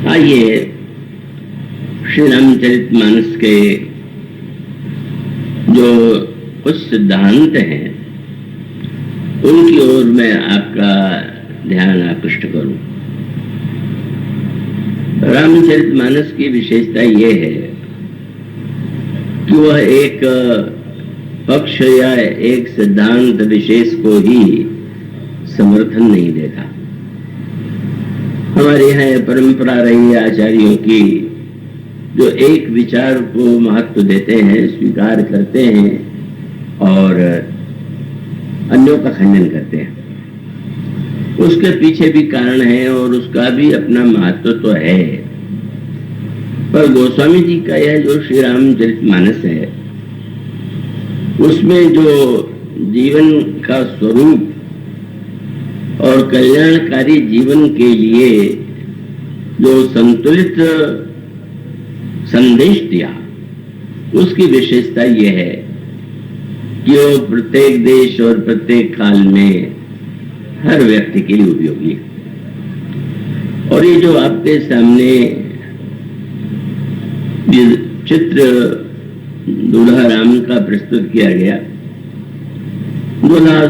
आइए श्री रामचरितमानस के जो कुछ सिद्धांत हैं उनकी ओर मैं आपका ध्यान आकृष्ट करूं। रामचरितमानस की विशेषता यह है कि वह एक पक्ष या एक सिद्धांत विशेष को ही समर्थन नहीं देता। हमारे यहाँ परंपरा रही है आचार्यों की, जो एक विचार को महत्व देते हैं, स्वीकार करते हैं और अन्यों का खंडन करते हैं। उसके पीछे भी कारण है और उसका भी अपना महत्व तो है। पर गोस्वामी जी का यह जो श्री रामचरितमानस है, उसमें जो जीवन का स्वरूप और कल्याणकारी जीवन के लिए जो संतुलित संदेश दिया, उसकी विशेषता यह है कि वो प्रत्येक देश और प्रत्येक काल में हर व्यक्ति के लिए उपयोगी है। और ये जो आपके सामने ये चित्र दूल्हा राम का प्रस्तुत किया गया, दूल्हा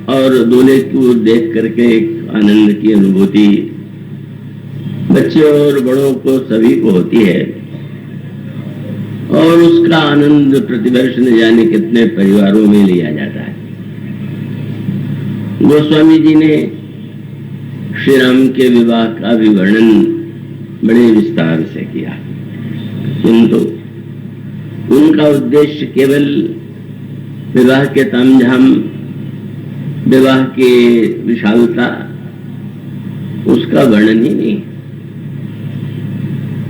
और दूल्हे को देख करके एक आनंद की अनुभूति बच्चे और बड़ों को सभी को होती है और उसका आनंद प्रतिवर्ष न जाने कितने परिवारों में लिया जाता है। गोस्वामी जी ने श्री राम के विवाह का भी वर्णन बड़े विस्तार से किया, किंतु उनका उद्देश्य केवल विवाह के तामझाम, विवाह की विशालता, उसका वर्णन ही नहीं।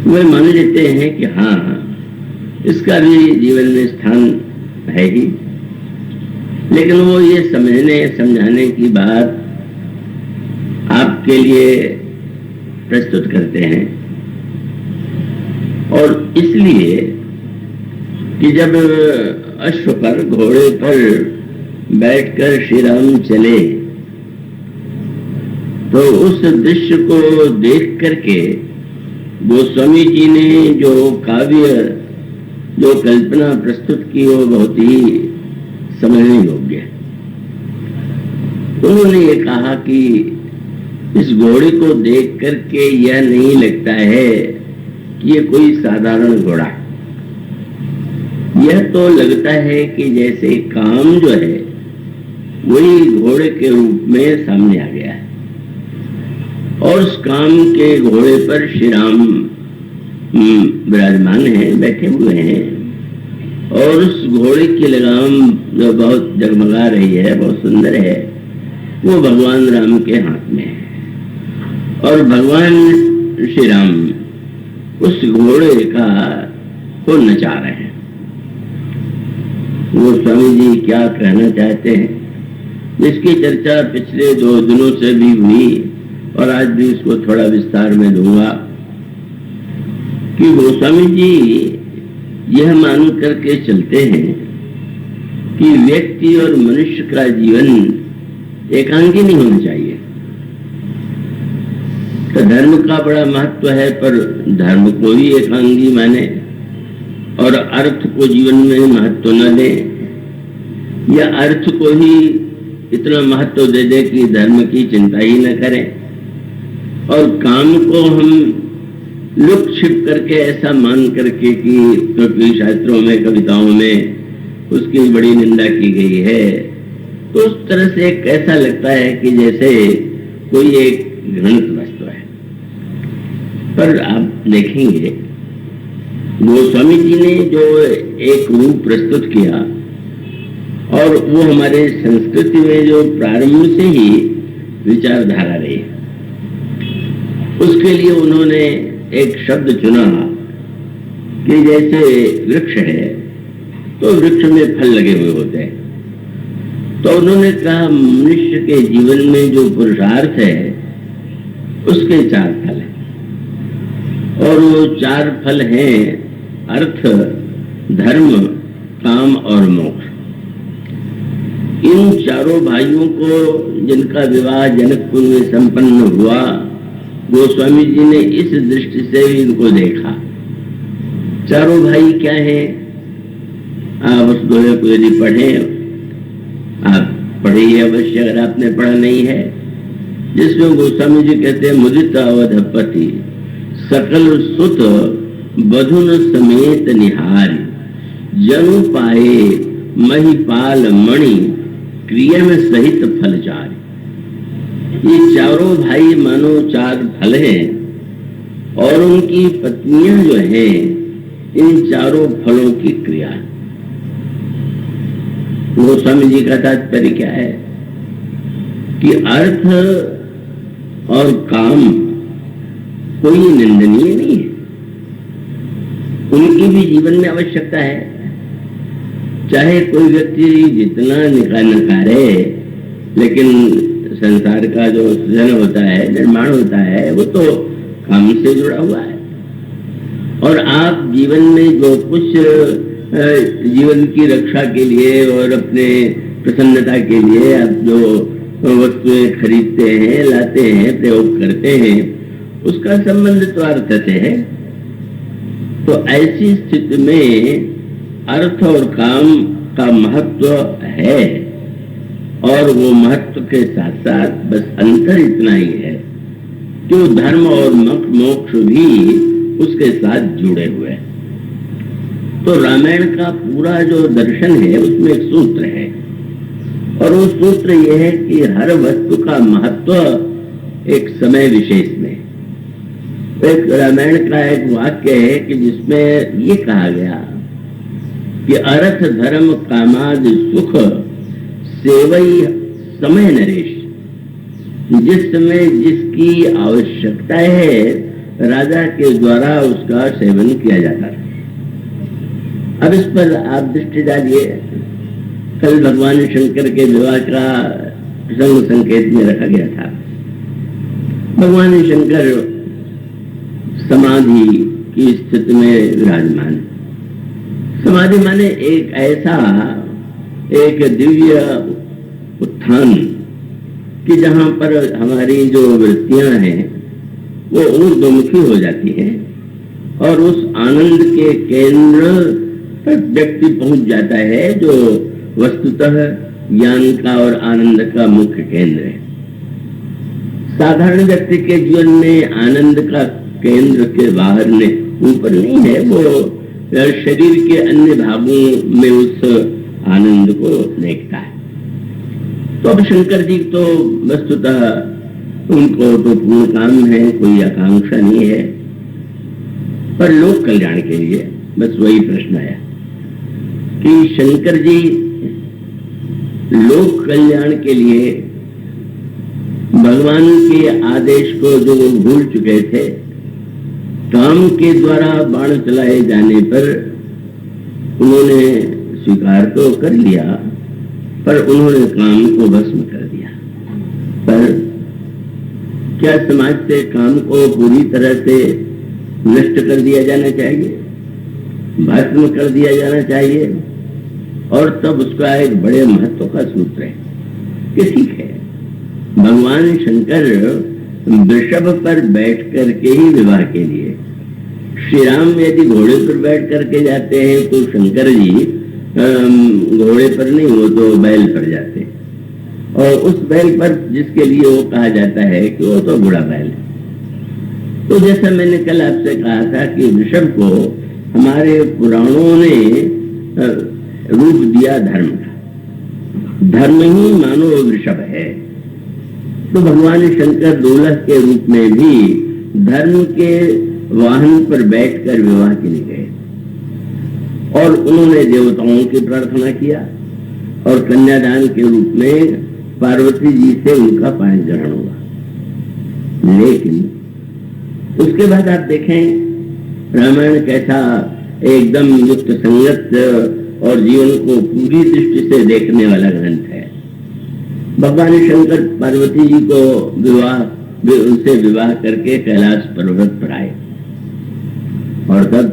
वे मान लेते हैं कि हाँ, इसका भी जीवन में स्थान है ही, लेकिन वो ये समझाने की बात आपके लिए प्रस्तुत करते हैं। और इसलिए कि जब अश्व पर, घोड़े पर बैठकर श्री राम चले, तो उस दृश्य को देख करके गोस्वामी जी ने जो काव्य, जो कल्पना प्रस्तुत की, वो बहुत ही समझने योग्य है। उन्होंने ये कहा कि इस घोड़े को देख करके यह नहीं लगता है कि ये कोई साधारण घोड़ा है। यह तो लगता है कि जैसे काम जो है वही घोड़े के रूप में सामने आ गया है और उस काम के घोड़े पर श्री राम विराजमान हैं, बैठे हुए हैं और उस घोड़े की लगाम जो बहुत जगमगा रही है, बहुत सुंदर है, वो भगवान राम के हाथ में है और भगवान श्री राम उस घोड़े को नचा रहे हैं। वो स्वामी जी क्या कहना चाहते हैं, जिसकी चर्चा पिछले 2 दिनों से भी हुई और आज भी इसको थोड़ा विस्तार में दूंगा कि गोस्वामी जी यह मान करके चलते हैं कि व्यक्ति और मनुष्य का जीवन एकांगी नहीं होना चाहिए। तो धर्म का बड़ा महत्व है, पर धर्म को ही एकांगी माने और अर्थ को जीवन में महत्व न दे, या अर्थ को ही इतना महत्व दे दे कि धर्म की चिंता ही न करें, और काम को हम लुक छिप करके ऐसा मान करके कि क्योंकि शास्त्रों में, कविताओं में उसकी बड़ी निंदा की गई है, तो उस तरह से एक ऐसा लगता है कि जैसे कोई एक घृणित वस्तु है। पर आप देखेंगे गोस्वामी जी ने जो एक रूप प्रस्तुत किया और वो हमारे संस्कृति में जो प्रारंभ से ही विचारधारा रही है, उसके लिए उन्होंने एक शब्द चुना कि जैसे वृक्ष है तो वृक्ष में फल लगे हुए होते हैं, तो उन्होंने कहा मनुष्य के जीवन में जो पुरुषार्थ है उसके 4 फल हैं और वो 4 फल हैं अर्थ, धर्म, काम और मोक्ष। इन चारों भाइयों को जिनका विवाह जनकपुर में संपन्न हुआ गोस्वामी जी ने इस दृष्टि से भी इनको देखा। चारों भाई क्या है, आप उस दोहे को यदि पढ़ें, आप पढ़िए अवश्य अगर आपने पढ़ा नहीं है, जिसमें गोस्वामी जी कहते हैं, मुदित अवधपति सकल सुत बधुन समेत निहारी, जनु पाए महिपाल मणि क्रिया में सहित फल जारी। ये चारों भाई मानो चार फल हैं और उनकी पत्नियां जो हैं इन चारों फलों की क्रिया। गोस्वामी जी का तात्पर्य क्या है कि अर्थ और काम कोई निंदनीय नहीं है, उनकी भी जीवन में आवश्यकता है। चाहे कोई व्यक्ति जितना नकारे, लेकिन संसार का जो सृजन होता है, निर्माण होता है, वो तो काम से जुड़ा हुआ है। और आप जीवन में जो कुछ जीवन की रक्षा के लिए और अपने प्रसन्नता के लिए आप जो वस्तुएं खरीदते हैं, लाते हैं, प्रयोग करते हैं, उसका संबंध तो अर्थ से है। तो ऐसी स्थिति में अर्थ और काम का महत्व है, और वो महत्व के साथ साथ बस अंतर इतना ही है कि वो धर्म और मोक्ष भी उसके साथ जुड़े हुए हैं। तो रामायण का पूरा जो दर्शन है उसमें एक सूत्र है, और वो सूत्र ये है कि हर वस्तु का महत्व एक समय विशेष में। एक रामायण का एक वाक्य है कि जिसमें ये कहा गया कि अर्थ धर्म कामाद सुख सेवई समय नरेश, जिस समय जिसकी आवश्यकता है राजा के द्वारा उसका सेवन किया जाता है। अब इस पर आप दृष्टि डालिए। कल भगवान शंकर के विवाह का प्रसंग संकेत में रखा गया था। भगवान शंकर समाधि की स्थिति में विराजमान। समाधि माने एक ऐसा एक दिव्य उत्थान कि जहां पर हमारी जो वृत्तियां हैं वो ऊर्ध्वमुखी हो जाती हैं, और उस आनंद के केंद्र तक व्यक्ति पहुंच जाता है जो वस्तुतः ज्ञान का और आनंद का मुख्य केंद्र है। साधारण व्यक्ति के जीवन में आनंद का केंद्र के बाहर ने ऊपर नहीं है, वो शरीर के अन्य भागों में उस आनंद को देखता है। तो अब शंकर जी तो वस्तुतः उनको तो पूर्ण काम है, कोई आकांक्षा नहीं है, पर लोक कल्याण के लिए बस वही प्रश्न आया कि शंकर जी लोक कल्याण के लिए भगवान के आदेश को जो वो भूल चुके थे, काम के द्वारा बाण चलाए जाने पर उन्होंने स्वीकार तो कर लिया, पर उन्होंने काम को भस्म कर दिया। पर क्या समाज से काम को पूरी तरह से नष्ट कर दिया जाना चाहिए, भस्म कर दिया जाना चाहिए? और तब उसका एक बड़े महत्व का सूत्र है कि ठीक है, भगवान शंकर वृषभ पर बैठ करके ही विवाह के लिए, श्री राम यदि घोड़े पर बैठ करके जाते हैं तो शंकर जी घोड़े पर नहीं, वो तो बैल पर जाते, और उस बैल पर जिसके लिए वो कहा जाता है कि वो तो बूढ़ा बैल है। तो जैसा मैंने कल आपसे कहा था कि वृषभ को हमारे पुराणों ने रूप दिया धर्म का, धर्म ही मानो वृषभ है। तो भगवान शंकर दूल्हा के रूप में भी धर्म के वाहन पर बैठकर विवाह के लिए गए, और उन्होंने देवताओं की प्रार्थना किया, और कन्यादान के रूप में पार्वती जी से उनका पाणी ग्रहण हुआ। लेकिन उसके बाद आप देखें रामायण कैसा एकदम युक्त संगत और जीवन को पूरी दृष्टि से देखने वाला ग्रंथ है। भगवान शंकर पार्वती जी को उनसे विवाह करके कैलाश पर्वत पर आए, और तब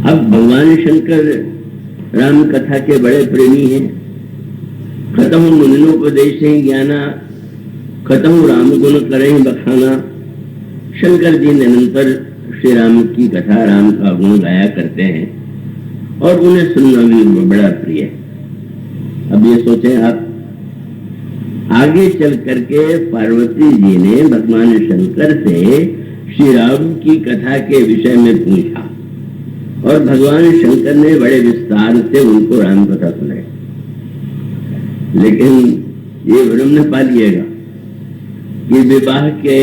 अब भगवान शंकर राम कथा के बड़े प्रेमी हैं। कथम मुनिनोपदेशे ज्ञाना खत्म राम गुण करें बखाना। शंकर जी निरंतर श्री राम की कथा, राम का गुण गाया करते हैं और उन्हें सुनना भी बड़ा प्रिय है। अब ये सोचें आप, आगे चल करके पार्वती जी ने भगवान शंकर से श्री राम की कथा के विषय में पूछा और भगवान शंकर ने बड़े विस्तार से उनको राम कथा सुनाई। लेकिन ये भ्रम न पा लिएगा कि विवाह के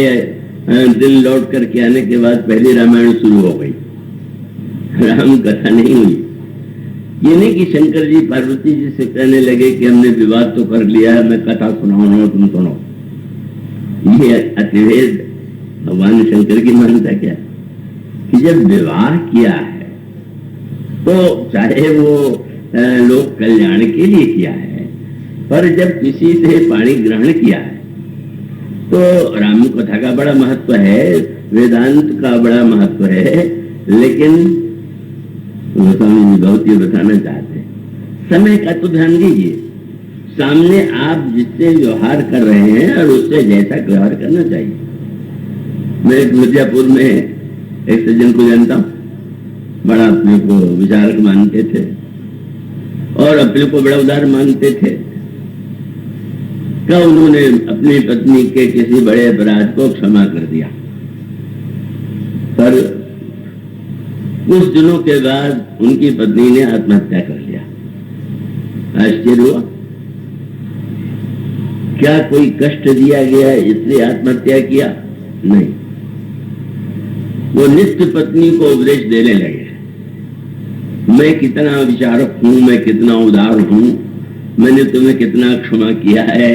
दिन लौट करके आने के बाद पहली रामायण शुरू हो गई, राम कथा नहीं हुई। ये नहीं कि शंकर जी पार्वती जी से कहने लगे कि हमने विवाह तो कर लिया है, मैं कथा सुनाऊं तुम सुनो। ये अतिवेद भगवान शंकर की मान्यता क्या कि जब विवाह किया है तो चाहे वो लोक कल्याण के लिए किया है, पर जब किसी से पाणी ग्रहण किया है तो राम कथा का बड़ा महत्व है, वेदांत का बड़ा महत्व है। लेकिन स्वामी जी बहुत ही बताना चाहते हैं, समय का तो ध्यान दीजिए। सामने आप जिससे व्यवहार कर रहे हैं और उससे जैसा व्यवहार करना चाहिए। मैं मिर्जापुर में एक सज्जन को जानता हूँ, बड़ा अपने को विचारक मानते थे और अपने को बड़ा उदार मानते थे। क्या उन्होंने अपनी पत्नी के किसी बड़े अपराध को क्षमा कर दिया, पर कुछ दिनों के बाद उनकी पत्नी ने आत्महत्या कर लिया। आश्चर्य हुआ, क्या कोई कष्ट दिया गया इसलिए आत्महत्या किया? नहीं, वो नित्य पत्नी को उपदेश देने लगे, मैं कितना विचारक हूं, मैं कितना उदार हूं, मैंने तुम्हें कितना क्षमा किया है।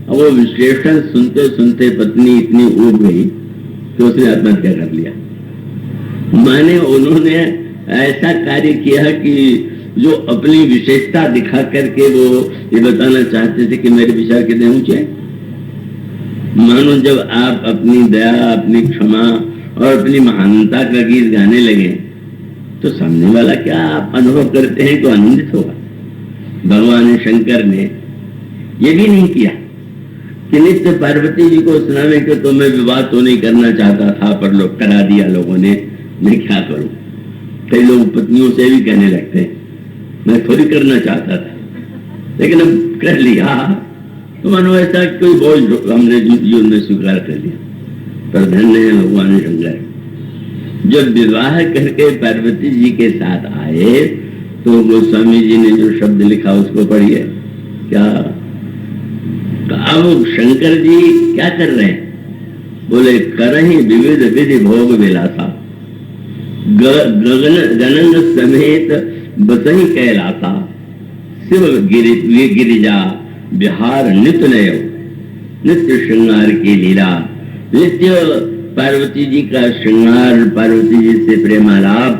और वो विश्लेषण सुनते सुनते पत्नी इतनी ऊब गई कि उसने आत्महत्या कर लिया। माने उन्होंने ऐसा कार्य किया कि जो अपनी विशेषता दिखा करके वो ये बताना चाहते थे कि मेरे विचार कितने ऊंचे। मानो जब आप अपनी दया, अपनी क्षमा और अपनी महानता का गीत गाने लगे तो सामने वाला क्या आप अनुभव करते हैं तो आनंदित होगा। भगवान शंकर ने ये भी नहीं किया कि नित्य पार्वती जी को सुनावे कि तो मैं विवाह तो नहीं करना चाहता था पर लोग करा दिया लोगों ने, मैं क्या करूं। कई लोग पत्नियों से भी कहने लगते हैं मैं थोड़ी करना चाहता था लेकिन अब कर लिया, तो मानो ऐसा कोई बोझ हमने जीवन में स्वीकार कर लिया। पर धन्य है भगवान शंकर, जब विवाह करके पार्वती जी के साथ आए तो गोस्वामी जी ने जो शब्द लिखा उसको पढ़िए। क्या अब शंकर जी क्या कर रहे हैं? बोले करहि विविध विधि भोग विलासा, गगन समेत बसहि कैलासा, शिव गिरिजा बिहार नित्य नय, नित्य श्रृंगार की लीला। नित्य पार्वती जी का श्रृंगार, पार्वती जी से प्रेमालाप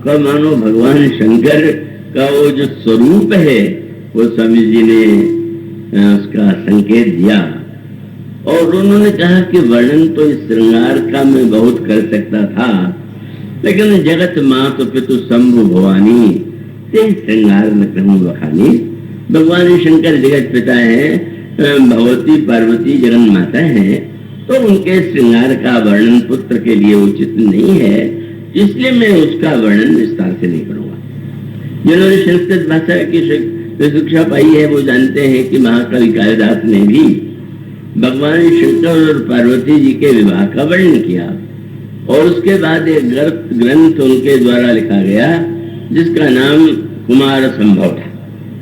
का मानो भगवान शंकर का वो जो स्वरूप है वो स्वामी जी ने उसका संकेत दिया। और उन्होंने कहा कि वर्णन तो इस श्रृंगार का मैं बहुत कर सकता था, लेकिन जगत मातु पितु शंभु भवानी ते श्रृंगार न कहूं बखानी। भगवान शंकर जगत पिता है, भगवती पार्वती जगन माता है, तो उनके श्रृंगार का वर्णन पुत्र के लिए उचित नहीं है, इसलिए मैं उसका वर्णन विस्तार से नहीं करूंगा। जिन्होंने संस्कृत भाषा की शिक्षा पाई है वो जानते हैं कि महाकवि कालिदास ने भी भगवान शंकर और पार्वती जी के विवाह का वर्णन किया और उसके बाद एक ग्रंथ उनके द्वारा लिखा गया जिसका नाम कुमार संभव था।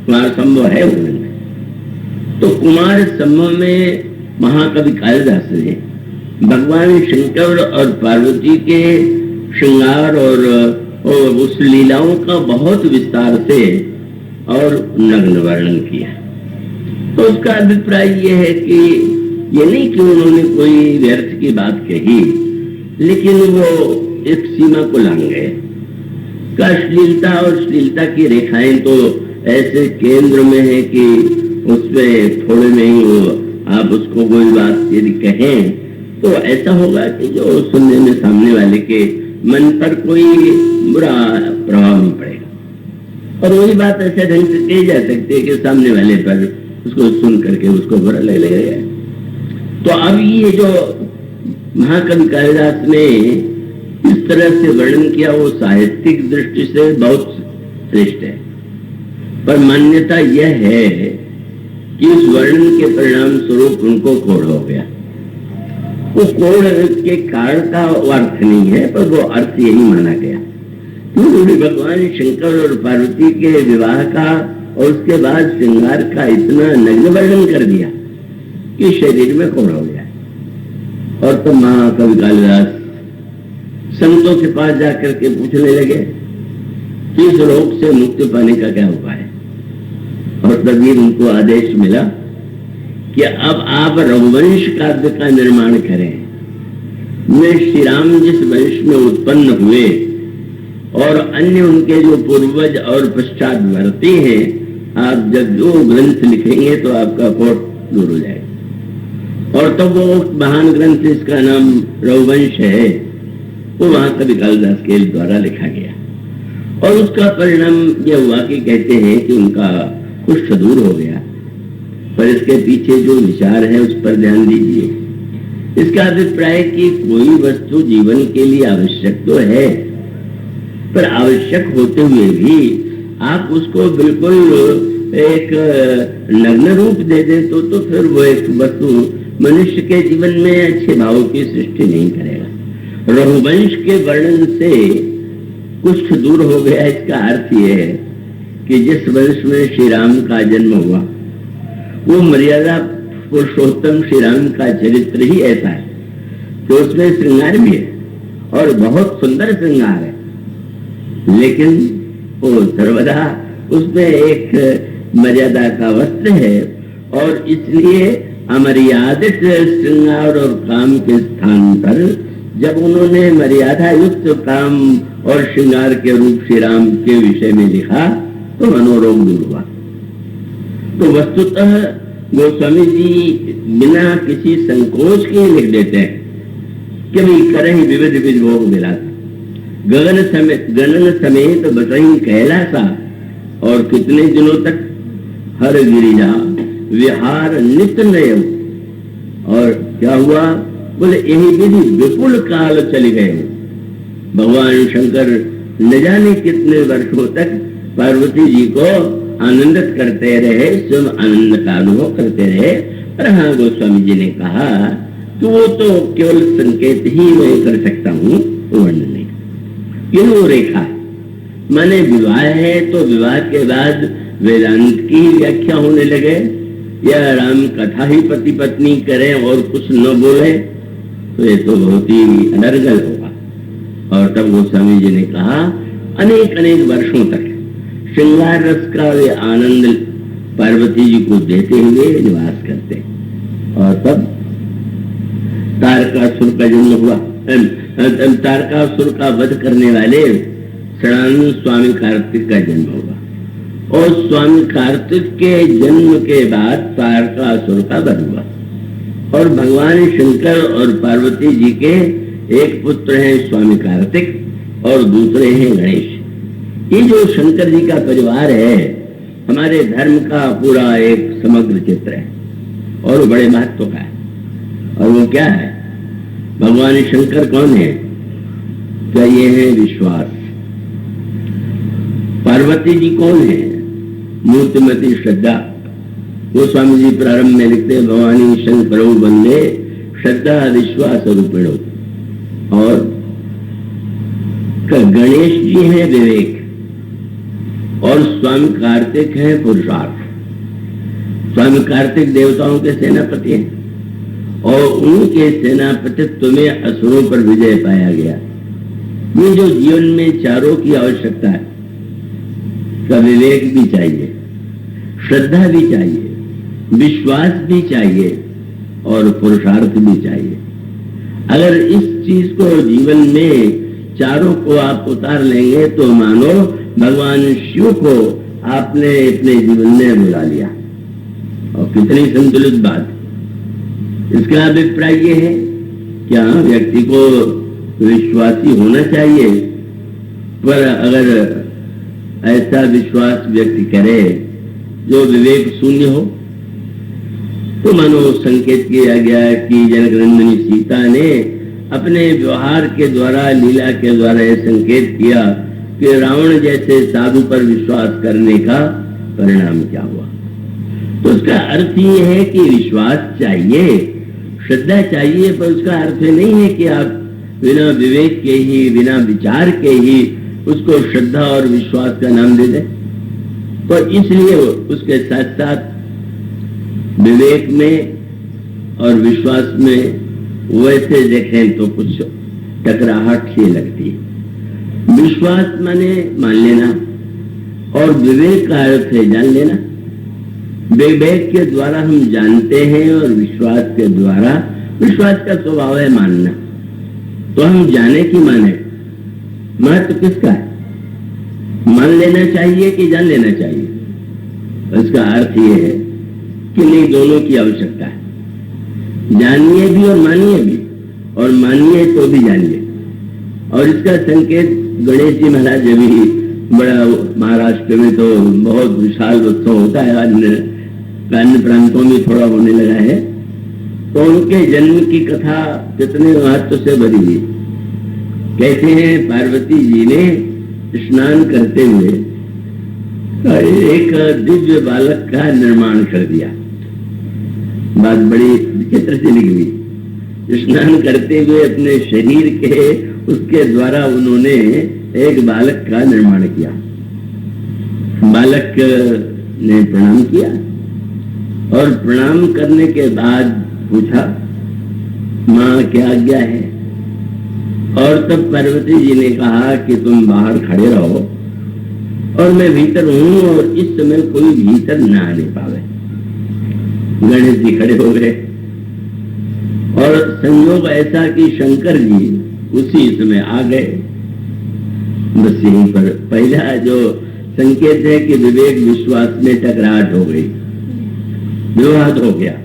कुमार संभव है वो ग्रंथ। तो कुमार संभव में महाकवि कालिदास ने भगवान शंकर और पार्वती के श्रृंगार और उस लीलाओं का बहुत विस्तार से और नग्न वर्णन किया। तो उसका अभिप्राय यह है कि ये नहीं कि उन्होंने कोई व्यर्थ की बात कही, लेकिन वो एक सीमा को लांग गए। अश्लीलता और श्लीलता की रेखाएं तो ऐसे केंद्र में है कि उसमें थोड़े में ही वो आप उसको कोई बात यदि कहें तो ऐसा होगा कि जो सुनने में सामने वाले के मन पर कोई बुरा प्रभाव नहीं पड़ेगा। और वही बात ऐसे ढंग से कही जा सकती है कि सामने वाले पर उसको सुन करके उसको बुरा लगेगा। तो अब ये जो महाकवि कालिदास ने इस तरह से वर्णन किया वो साहित्यिक दृष्टि से बहुत श्रेष्ठ है, पर मान्यता यह है कि उस वर्णन के परिणाम स्वरूप उनको कोढ़ हो गया। वो कोढ़ के कारण का अर्थ नहीं है, पर वो अर्थ यही माना गया। क्योंकि भगवान शंकर और पार्वती के विवाह का और उसके बाद श्रृंगार का इतना नग्न वर्णन कर दिया कि शरीर में कोढ़ हो गया। और तो महाकवि कालिदास संतों के पास जाकर के पूछने लगे कि इस रोग से मुक्ति पाने का क्या उपाय है। और तभी उनको आदेश मिला कि अब आप रघुवंश काव्य का निर्माण करें। वे श्री राम जिस वंश में उत्पन्न हुए और अन्य उनके जो पूर्वज और पश्चातवर्ती हैं, आप जब जो ग्रंथ लिखेंगे तो आपका कोढ़ दूर हो जाएगा। और तब वो महान ग्रंथ इसका नाम रघुवंश है, वो महाकवि कालिदास के द्वारा लिखा गया। और उसका परिणाम यह हुआ कि कहते हैं कि उनका कुष्ठ दूर हो गया। पर इसके पीछे जो विचार है उस पर ध्यान दीजिए। इसका अभिप्राय कि कोई वस्तु जीवन के लिए आवश्यक तो है, पर आवश्यक होते हुए भी आप उसको बिल्कुल एक नग्न रूप दे दें तो फिर वो एक वस्तु मनुष्य के जीवन में अच्छे भाव की सृष्टि नहीं करेगा। रघुवंश के वर्णन से कुछ दूर हो गया, इसका अर्थ यह है कि जिस वंश में श्री राम का जन्म हुआ वो मर्यादा पुरुषोत्तम श्री राम का चरित्र ही ऐसा है कि उसमें श्रृंगार भी है और बहुत सुंदर श्रृंगार है, लेकिन वो सर्वदा उसमें एक मर्यादा का वस्त्र है। और इसलिए अमर्यादित श्रृंगार और काम के स्थान पर जब उन्होंने मर्यादा युक्त काम और श्रृंगार के रूप श्री राम के विषय में लिखा तो मनोरोग दूर हुआ। तो वस्तुतः गोस्वामी जी बिना किसी संकोच के लिख देते हैं कि भाई करही विविध विध भोग मिला, गगन समेत बसही कैलासा, और कितने दिनों तक हर गिरिजा विहार नित्य नय। और क्या हुआ, बोले यही विधि विपुल काल चले गए। भगवान शंकर न जाने कितने वर्षों तक पार्वती जी को आनंदित करते रहे, स्वयं आनंद का अनुभव करते रहे। और हाँ, गोस्वामी जी ने कहा कि वो तो केवल संकेत ही मैं कर सकता हूँ, वर्णन नहीं। ये वो रेखा है, माने विवाह है तो विवाह के बाद वेदांत की व्याख्या होने लगे या राम कथा ही पति पत्नी करें और कुछ न बोले तो ये तो बहुत ही अनर्गल होगा। और तब गोस्वामी जी ने कहा अनेक अनेक वर्षों तक श्रृंगार रस का वे आनंद पार्वती जी को देते हुए निवास करते। और तब तारकासुर का जन्म हुआ। तारकासुर का वध करने वाले सदानंद स्वामी कार्तिक का जन्म हुआ। और स्वामी कार्तिक के जन्म के बाद तारकासुर का वध हुआ। और भगवान शंकर और पार्वती जी के एक पुत्र हैं स्वामी कार्तिक और दूसरे हैं गणेश। ये जो शंकर जी का परिवार है हमारे धर्म का पूरा एक समग्र चित्र है और वो बड़े महत्व का है। और वो क्या है, भगवान शंकर कौन है, क्या ये है विश्वास। पार्वती जी कौन है, मूर्तिमती श्रद्धा। वो स्वामी जी प्रारंभ में लिखते हैं भवानी शंकरो वंदे श्रद्धा विश्वास रूपिणो। और गणेश जी हैं विवेक और स्वामी कार्तिक है पुरुषार्थ। स्वामी कार्तिक देवताओं के सेनापति हैं और उनके सेनापतित्व में असुरों पर विजय पाया गया। ये जो जीवन में चारों की आवश्यकता है, का विवेक भी चाहिए, श्रद्धा भी चाहिए, विश्वास भी चाहिए और पुरुषार्थ भी चाहिए। अगर इस चीज को जीवन में चारों को आप उतार लेंगे तो मानो भगवान शिव को आपने अपने जीवन में बुला लिया। और कितनी संतुलित बात। इसका अभिप्राय ये है कि हाँ, व्यक्ति को विश्वासी होना चाहिए, पर अगर ऐसा विश्वास व्यक्ति करे जो विवेक शून्य हो, तो मानो संकेत किया गया कि जनकनंदिनी सीता ने अपने व्यवहार के द्वारा, लीला के द्वारा यह संकेत किया कि रावण जैसे साधु पर विश्वास करने का परिणाम क्या हुआ। तो उसका अर्थ ये है कि विश्वास चाहिए, श्रद्धा चाहिए, पर उसका अर्थ नहीं है कि आप बिना विवेक के ही, बिना विचार के ही उसको श्रद्धा और विश्वास का नाम दे दें। तो इसलिए उसके साथ साथ विवेक में और विश्वास में वैसे देखें तो कुछ टकराहट सी लगती है। विश्वास माने मान लेना और विवेक का अर्थ है जान लेना। विवेक के द्वारा हम जानते हैं और विश्वास के द्वारा, विश्वास का स्वभाव है मानना। तो हम जाने की माने, महत्व किसका है? मान लेना चाहिए कि जान लेना चाहिए? इसका अर्थ ये है कि नहीं, दोनों की आवश्यकता है। जानिए भी और मानिए भी, और मानिए तो भी जानिए। और इसका संकेत गणेश जी महाराज भी बड़ा, महाराष्ट्र में तो बहुत विशाल उत्सव होता है, अन्य प्रांतों में थोड़ा होने लगा है। तो उनके जन्म की कथा कितने महत्व से भरी हुई। कहते हैं पार्वती जी ने स्नान करते हुए एक दिव्य बालक का निर्माण कर दिया। बात बड़ी विचित्र सी निकली। स्नान करते हुए अपने शरीर के, उसके द्वारा उन्होंने एक बालक का निर्माण किया। बालक ने प्रणाम किया और प्रणाम करने के बाद पूछा, माँ क्या आज्ञा है? और तब पार्वती जी ने कहा कि तुम बाहर खड़े रहो और मैं भीतर हूं और इस समय कोई भीतर ना आने पावे। गणेश जी खड़े हो गए और संयोग ऐसा कि शंकर जी उसी समय आ गए। बस यहीं पर पहला जो संकेत है कि विवेक विश्वास में टकराहट हो गई, विवाद हो गया।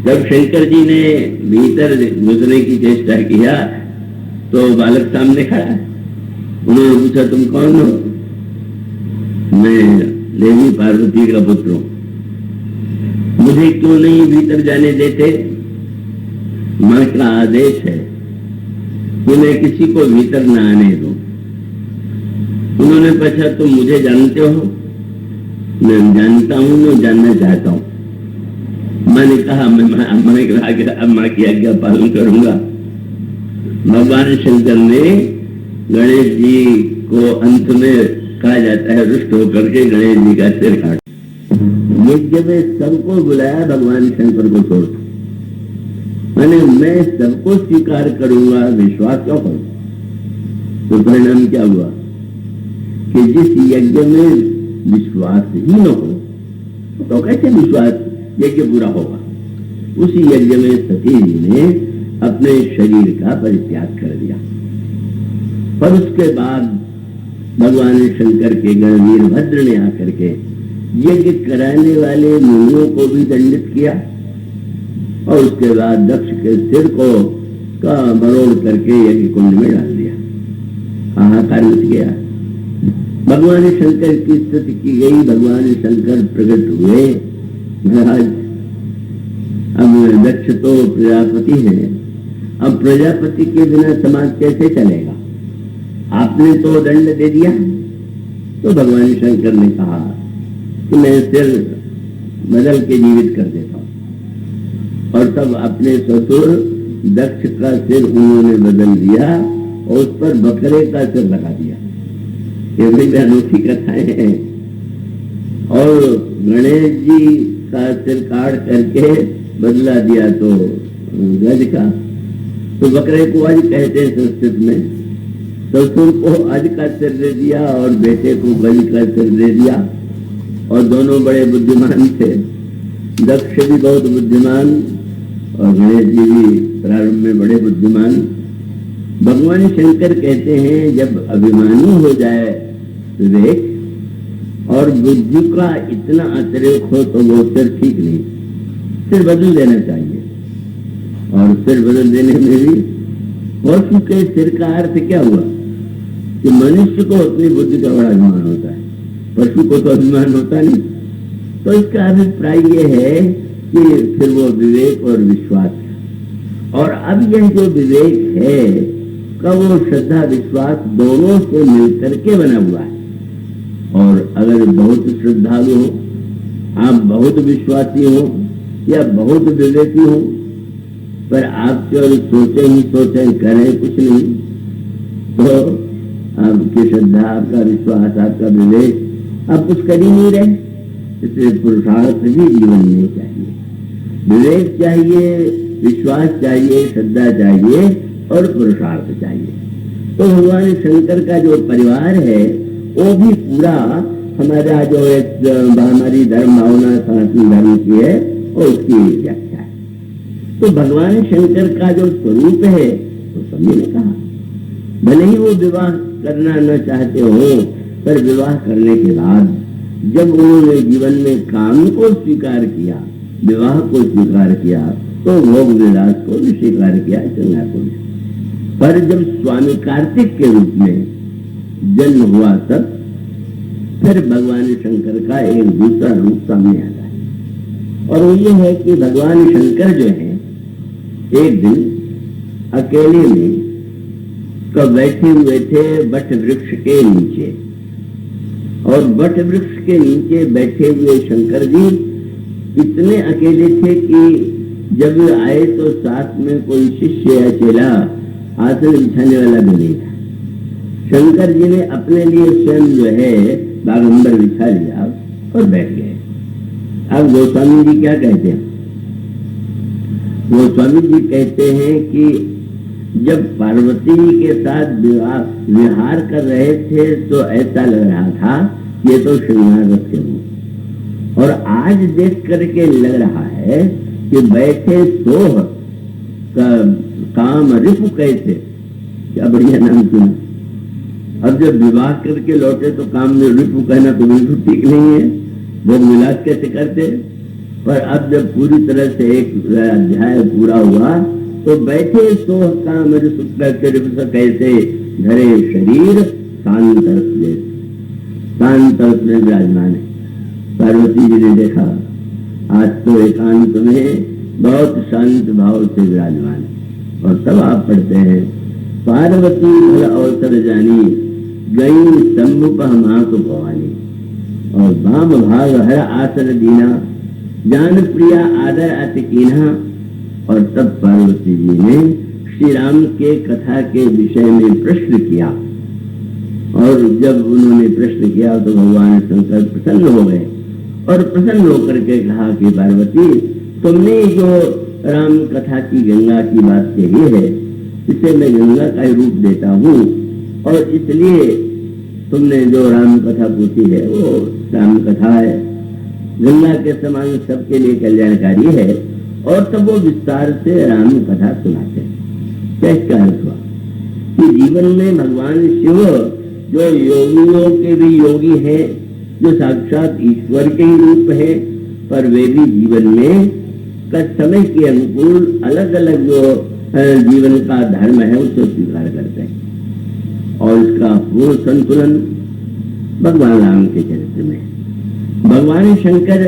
जब शंकर जी ने भीतर घुसने की चेष्टा किया तो बालक सामने खड़ा है। उन्होंने पूछा, तुम कौन हो? मैं देवी पार्वती का पुत्र हूं। मुझे क्यों नहीं भीतर जाने देते? मां का आदेश है कि मैं किसी को भीतर न आने दूं। उन्होंने पूछा, तुम मुझे जानते हो? मैं जानता हूं, मैं जानना चाहता हूं। मैंने कहा, मैं अम्मा की आज्ञा पालन करूंगा। भगवान शंकर ने गणेश जी को अंत में कहा जाता है रुष्ट होकर के गणेश जी का सिर काट। यज्ञ में सबको बुलाया, भगवान शंकर को छोड़। मैंने मैं सबको स्वीकार करूंगा, विश्वास क्यों करूं? तो परिणाम क्या हुआ कि जिस यज्ञ में विश्वास ही न हो तो कैसे विश्वास यज्ञ पूरा होगा? उसी यज्ञ में सती जी ने अपने शरीर का परित्याग कर दिया। पर उसके बाद भगवान शंकर के गण वीरभद्र ने आकर के यज्ञ कराने वाले मुनियों को भी दंडित किया और उसके बाद दक्ष के सिर को का मरोड़ करके यज्ञ कुंड में डाल दिया। हाहाकार मच गया। भगवान शंकर की स्तुति की गई, भगवान शंकर प्रकट हुए। महाराज अब दक्ष तो प्रजापति है, अब प्रजापति के बिना समाज कैसे चलेगा? आपने तो दंड दे दिया। तो भगवान शंकर ने कहा कि मैं सिर बदल के जीवित कर देता हूं। और तब अपने ससुर दक्ष का सिर उन्होंने बदल दिया और उस पर बकरे का सिर लगा दिया। ये बड़ी अनोखी कथाएं हैं। और गणेश जी का सिर काट करके बदला दिया तो गज का, तो बकरे को अज कहते हैं संस्कृत में। ससुर को अज का सिर दे दिया और बेटे को गज का सिर दे दिया। और दोनों बड़े बुद्धिमान थे, दक्ष भी बहुत बुद्धिमान और गणेश जी भी प्रारंभ में बड़े बुद्धिमान। भगवान शंकर कहते हैं जब अभिमानी हो जाए विवेक और बुद्धि का इतना अतिरेक हो तो वो सिर ठीक नहीं, सिर बदल देना चाहिए। और सिर बदल देने में भी पशु के सिर का अर्थ क्या हुआ कि मनुष्य को अपनी बुद्धि का बड़ा अभिमान होता है, पशु को तो अभिमान होता नहीं। तो इसका अभिप्राय ये है कि फिर वो विवेक और विश्वास। और अब यह जो विवेक है का वो श्रद्धा विश्वास दोनों से मिलकर के बना हुआ है। और अगर बहुत श्रद्धालु हो, आप बहुत विश्वासी हो या बहुत विवेकी हो, पर आप केवल सोचे ही सोचे, करें कुछ नहीं, तो आपकी श्रद्धा, आपका विश्वास, आपका विवेक आप कुछ कर ही नहीं रहे। इसलिए पुरुषार्थ भी जीवन में चाहिए, विवेक चाहिए, विश्वास चाहिए, श्रद्धा चाहिए और पुरुषार्थ चाहिए। तो भगवान शंकर का जो परिवार है वो भी पूरा हमारा जो एक हमारी धर्म भावना सनातन धर्म की है और उसकी व्याख्या है। तो भगवान शंकर का जो स्वरूप है तो सभी ने कहा, भले ही वो विवाह करना न चाहते हो, पर विवाह करने के बाद जब उन्होंने जीवन में काम को स्वीकार किया, विवाह को स्वीकार किया, तो भोग विलास को भी स्वीकार किया, चंगा को भी। पर जब स्वामी कार्तिक के रूप में जन्म हुआ तब फिर भगवान शंकर का एक दूसरा रूप सामने आता है। और वो ये है कि भगवान शंकर जो है एक दिन अकेले में कब बैठे हुए थे वट वृक्ष के नीचे, और वट वृक्ष के नीचे बैठे हुए शंकर जी इतने अकेले थे कि जब आए तो साथ में कोई शिष्य या चेला आसन बिछाने वाला भी नहीं था। शंकर जी ने अपने लिए स्वयं जो है बागंबर बिछा लिया और बैठ गए। अब गोस्वामी जी क्या कहते हैं? गोस्वामी जी कहते हैं कि जब पार्वती के साथ विहार कर रहे थे तो ऐसा लग रहा था ये तो श्रृंगार रथ के रूप, और आज देख करके लग रहा है कि बैठे सोह काम रिपु कैसे, क्या बढ़िया नाम सुना। अब जब विवाह करके लौटे तो काम में रिपु कहना तो बिल्कुल ठीक नहीं है, भोग विलास कैसे करते। पर अब जब पूरी तरह से एक अध्याय पूरा हुआ तो बैठे सोह काम रिपु कैसे धरे शरीर शांत में विराजमान है। पार्वती जी ने देखा आज तो एकांत में बहुत शांत भाव से विराजमान है। और तब आप पढ़ते हैं, पार्वती भल अवसर जानी गई सम्मुख मातु भवानी, और वाम भाग हर आसन दीना जान प्रिया आदर अति कीन्हा। और तब पार्वती जी ने श्री राम के कथा के विषय में प्रश्न किया, और जब उन्होंने प्रश्न किया तो भगवान शंकर प्रसन्न हो गए, और प्रसन्न होकर के कहा कि पार्वती तुमने जो राम कथा की गंगा की बात कही है, इसे मैं गंगा का ही रूप देता हूँ, और इसलिए तुमने जो राम कथा पूछी है वो राम कथा है, गंगा के समान सबके लिए कल्याणकारी है। और तब वो विस्तार से राम कथा सुनाते हैं। क्या अर्थ हुआ कि जीवन में भगवान शिव जो योगियों के भी योगी है, जो साक्षात ईश्वर के ही रूप है, पर वे भी जीवन में समय के अनुकूल अलग अलग जो जीवन का धर्म है उसे स्वीकार करते हैं। और इसका पूर्ण संतुलन भगवान राम के चरित्र में, भगवान शंकर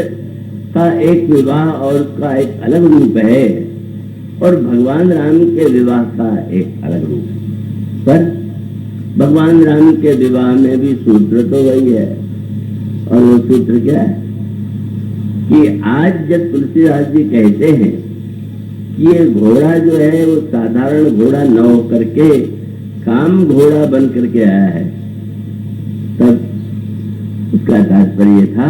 का एक विवाह और उसका एक अलग रूप है, और भगवान राम के विवाह का एक अलग रूप है। पर भगवान राम के विवाह में भी सूत्र तो वही है, और वो सूत्र क्या है कि आज जब तुलसीदास जी कहते हैं कि ये घोड़ा जो है वो साधारण घोड़ा न हो करके काम घोड़ा बन करके आया है, तब उसका तात्पर्य था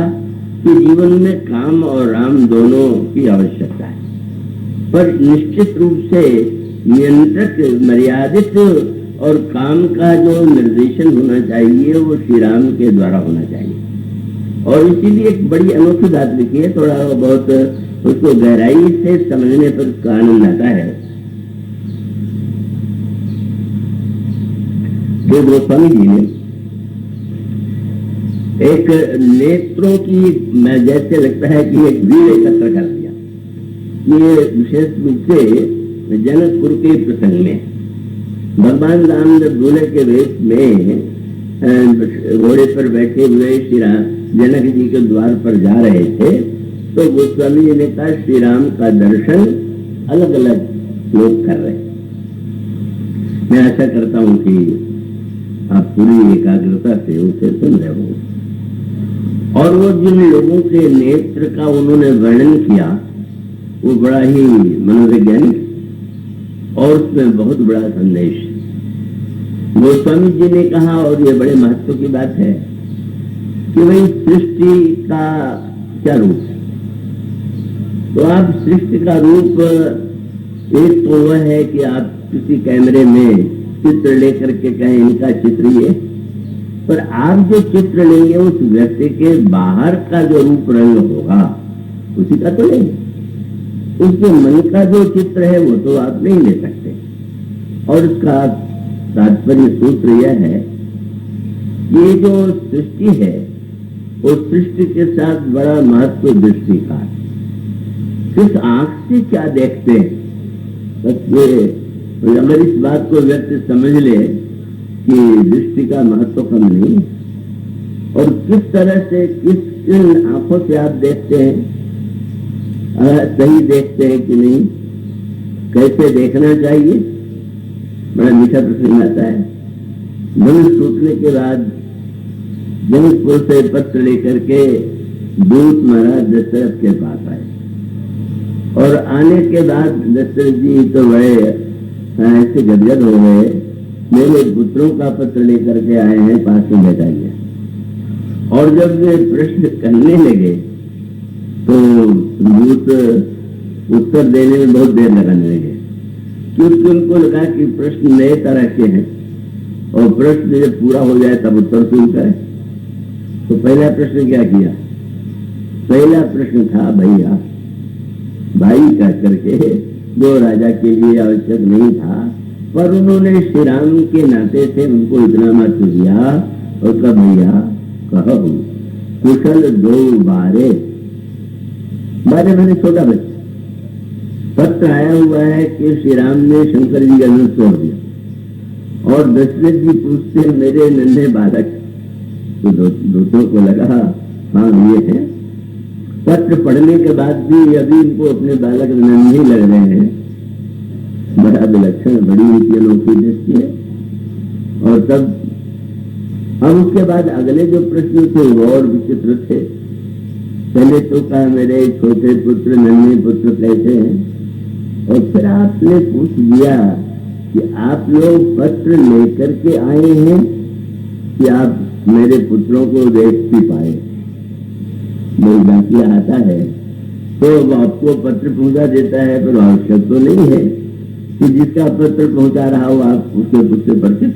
कि जीवन में काम और राम दोनों की आवश्यकता है, पर निश्चित रूप से नियंत्रक मर्यादित और काम का जो निर्देशन होना चाहिए वो श्री राम के द्वारा होना चाहिए। और इसीलिए एक बड़ी अनोखी बात लिखी है, थोड़ा बहुत उसको गहराई से समझने पर उसका आनंद आता है। जो गोस्वामी जी ने एक नेत्रों की, मैं जैसे लगता है कि एक भीड़ एकत्र कर दिया। ये विशेष रूप से जनकपुर के प्रसंग में भगवान राम जब दूल्हे के वेश में घोड़े पर बैठे हुए श्री जनक जी के द्वार पर जा रहे थे, तो गोस्वामी जी ने कहा श्री राम का दर्शन अलग अलग लोग कर रहे हैं। मैं आशा करता हूं कि आप पूरी एकाग्रता से उसे सुन रहे हो। और वो जिन लोगों के नेत्र का उन्होंने वर्णन किया वो बड़ा ही मनोवैज्ञानिक और उसमें बहुत बड़ा संदेश गोस्वामी जी ने कहा। और ये बड़े महत्व की बात है कि भाई सृष्टि का क्या रूप है। तो आप सृष्टि का रूप एक तो वह है कि आप किसी कैमरे में चित्र लेकर के कहें इनका चित्र ये, पर आप जो चित्र लेंगे उस व्यक्ति के बाहर का जो रूप रंग होगा उसी का तो लेंगे। उसके मन का जो चित्र है वो तो आप नहीं ले सकते। और उसका तात्पर्य सूत्र यह है ये जो सृष्टि है वो सृष्टि के साथ बड़ा महत्व दृष्टि का है। किस आंख से क्या देखते हैं, बस ये अगर इस बात को व्यक्ति समझ ले कि दृष्टि का महत्व कम नहीं, और किस तरह से किन आंखों से आप देखते हैं, सही देखते हैं कि नहीं, कैसे देखना चाहिए, बड़ा मीठा प्रश्न आता है। धनुष टूटने के बाद जंगपुर से पत्र लेकर के दूत महाराज दशरथ के पास आए और आने के बाद दशरथ जी तो बड़े ऐसे गदगद हो गए, मेरे पुत्रों का पत्र लेकर के आए हैं, पास में बैठाइए। और जब वे प्रश्न करने लगे तो दूत उत्तर देने में बहुत देर लगाने लगे, क्योंकि उनको लगा कि प्रश्न नए तरह के हैं और प्रश्न जब पूरा हो जाए तब उत्तर शुरू करें। तो पहला प्रश्न क्या किया, पहला प्रश्न था भैया भाई कह करके जो राजा के लिए आवश्यक नहीं था, पर उन्होंने श्री राम के नाते से उनको इतना महत्व दिया और कहा भैया कहो कुशल दो बारे मैंने छोटा बच्चा, पत्र आया हुआ है कि श्री राम ने शंकर जी का धनुष तोड़ दिया। और दशरथ जी पूछते मेरे नन्हे बालक, तो दूतों को लगा हाँ ये है। पत्र पढ़ने के बाद भी अभी इनको अपने बालक नन्हे लग रहे हैं, बड़ा विलक्षण बड़ी उनकी अनोखी दृष्टि है। और तब अब उसके बाद अगले जो प्रश्न थे वो और विचित्र थे। पहले तो कहा मेरे छोटे पुत्र नन्हे पुत्र कैसे हैं, और फिर आपने पूछ दिया कि आप लोग पत्र लेकर के आए हैं कि आप मेरे पुत्रों को देख भी पाए। मेरी बाकी आता है तो वो आपको पत्र पहुंचा देता है, पर आवश्यक तो नहीं है कि जिसका पत्र पहुंचा रहा हो आप उसके पुत्र परिचित।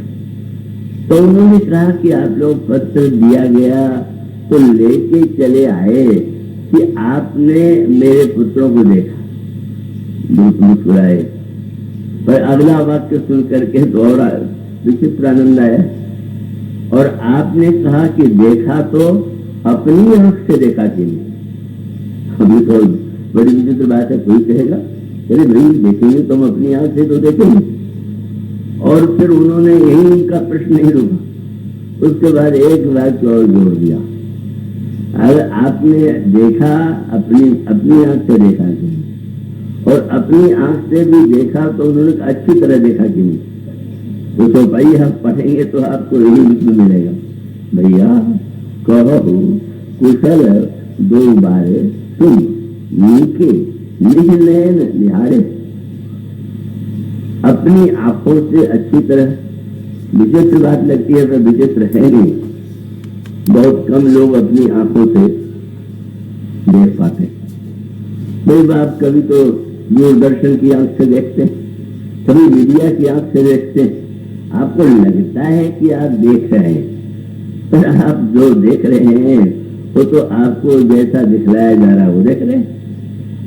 तो उन्होंने कहा कि आप लोग पत्र दिया गया तो लेके चले आए कि आपने मेरे पुत्रों को देखा। मुस्कुराए, पर अगला वाक्य सुन करके तो और विचित्र आनंद आया। और आपने कहा कि देखा तो अपनी आंख से देखा कि नहीं। अभी तो बड़ी विचित्र बात है, कोई कहेगा अरे भाई देखेंगे तुम अपनी आंख से तो देखेंगे। और फिर उन्होंने यही उनका प्रश्न नहीं रुका, उसके बाद एक वाक्य और जोड़ दिया, अगर आपने देखा अपनी आंख से देखा कि नहीं, और अपनी आंख से भी देखा तो उन्होंने अच्छी तरह देखा कि नहीं। तो भाई हम पढ़ेंगे तो आपको यही लिखने मिलेगा, भैया कहो कुशल दो बारे तुम नीके निहनैन निहारे। अपनी आंखों से अच्छी तरह, विचित्र बात लगती है पर विचित्र है नहीं, बहुत कम लोग अपनी आंखों से देख पाते। कोई बात कभी तो दूरदर्शन की आंख से देखते, कभी मीडिया की आंख से देखते, आपको लगता है कि आप देख रहे हैं, पर आप जो देख रहे हैं वो तो आपको जैसा दिखलाया जा रहा है वो देख रहे हैं।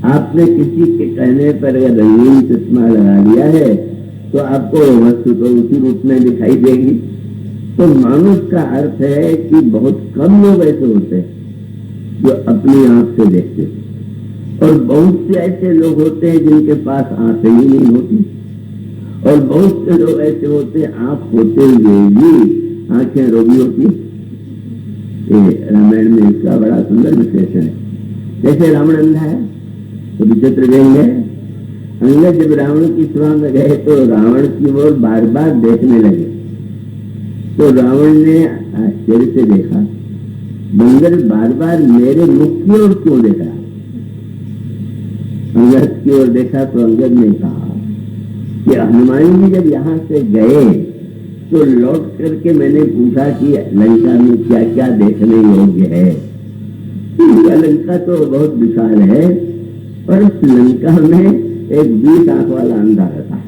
आपने किसी के कहने पर अगर रंगीन चश्मा लगा दिया है तो आपको वस्तु तो उसी रूप में दिखाई देगी। तो मानुष का अर्थ है कि बहुत कम लोग ऐसे होते हैं जो अपनी आंख से देखते, और बहुत से ऐसे लोग होते हैं जिनके पास आंखें ही नहीं होती, और बहुत से लोग ऐसे होते हैं आंख होते हुए भी आंखें रोगी होती। रामायण में इसका बड़ा सुंदर विश्लेषण है। जैसे रावण अंधा है तो विचित्र व्यंग है। अंगद जब रावण की सभा में गए तो रावण की ओर बार बार देखने लगे, तो रावण ने आश्चर्य से देखा, बंदर बार बार मेरे मुख की ओर क्यों देख रहा? अंगद की ओर देखा तो अंगद ने कहा कि हनुमान जी जब यहाँ से गए तो लौट करके मैंने पूछा कि लंका में क्या क्या देखने योग्य है। लंका तो बहुत विशाल है, पर उस लंका में एक 20 आंख वाला अंधा रहता है।